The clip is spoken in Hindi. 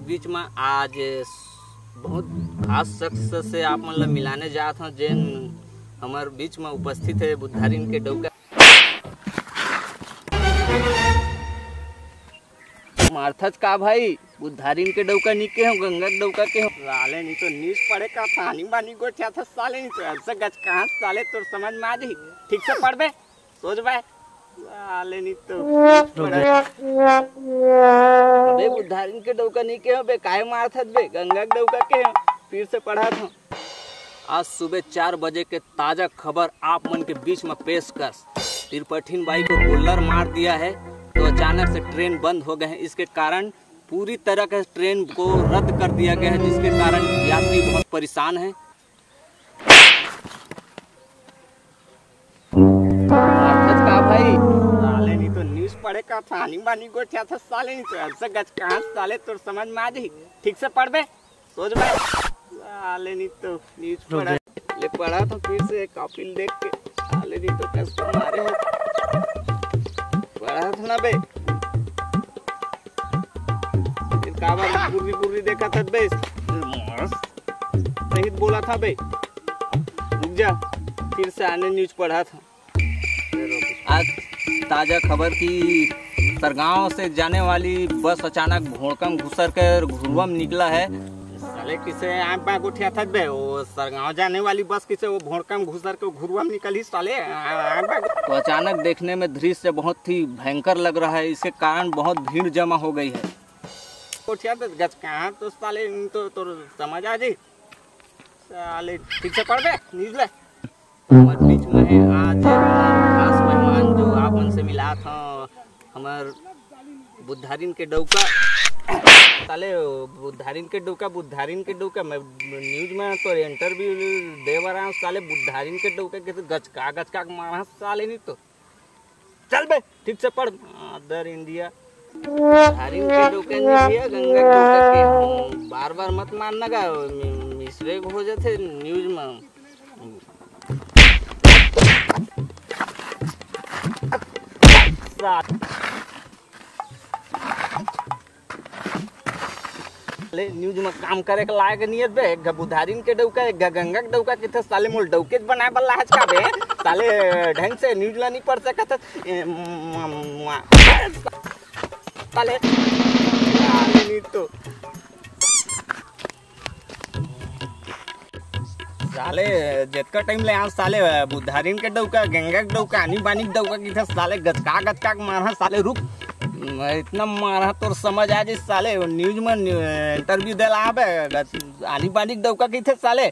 बीच में आज बहुत खास शख्स से आप मतलब मिलाने जात हूँ जेन हमारे बीच में उपस्थित है बुद्धारीन के डौका मार्थच का भाई बुद्धारीन के डौका निके हो गंगा के डौका के हो साले नहीं तो नीच पड़े का पानी बानी गोठा था साले नहीं तो ऐसा गज कहाँ साले तो समझ में आ जाही ठीक से पढ़ बे सोच बे साले नहीं तो अबे बुद्धारीन के डौका नहीं के हो बे काहे मारथत बे गंगा के डौका के हो फिर से पढ़ा था। आज सुबह 4 बजे के ताजा खबर आप मन के बीच में पेश कर तिरपठीन बाई को बुल्लर मार दिया है तो अचानक से ट्रेन बंद हो गए हैं। इसके कारण पूरी तरह के ट्रेन को रद्द कर दिया गया है जिसके कारण यात्री बहुत परेशान हैं। का भाई साले नहीं तो न्यूज पढ़े का पानी बानी गोठा था साले नहीं तो ऐसा गज कहाँ साले तो समझ में आ जाही ठीक से पढ़ बे सोच बे साले नहीं तो न्यूज पढ़ा ले पढ़ा तो फिर से कॉपी देख के साले नहीं तो कैसे मारे हैं पढ़ा था ना बे फिर काबा पूरी देखा था बे सही बोला था बे रुक जा फिर से आने न्यूज पढ़ा था। आज ताजा खबर की सरगांव से जाने वाली बस अचानक भोड़कम घुसर कर घुरवम निकला है। साले किसे आँख बाँख उठा था बे वो सरगांव जाने वाली बस किसे वो भोड़कम घुसर के घुरवम निकली साले आँख बाँख तो अचानक देखने में दृश्य बहुत ही भयंकर लग रहा है। इसके कारण बहुत भीड़ जमा हो गई है। उठा तो गज कहाँ तो साले तो समझ आ जाए साले ठीक से पढ़ बे न्यूज ले हमारे बीच में है आज खास मेहमान जो आप उनसे मिला था हमार बुद्धारीन के डौका साले बुद्धारीन के डौका मैं न्यूज में तो इंटरव्यू दे रहा हूँ साले बुद्धारीन के डौका के गच का मारा साले नहीं तो चल बे ठीक से पढ़ अदर इंडिया बुद्धारीन के डौका इंडिया गंगा के डौका के बार मत मानना का मिसरेक हो जाते न्यूज में न्यूज में काम करे के लायक नहीं है बे बुद्धारीन के डौका गंगा के डौका किथे साले मोल डौके बनाए वाला है का बे साले ढंग से न्यूज ला नहीं पढ़ सकत साले नहीं तो साले जितना टाइम ले यहाँ साले बुद्धारीन के डौका गंगा के डौका आनी बानी के डौका किथे साले गचका मारा साले रुक इतना मारा तो समझ आ जाए साले न्यूज में इंटरव्यू दे ला बे आनी बानी के डौका किथे साले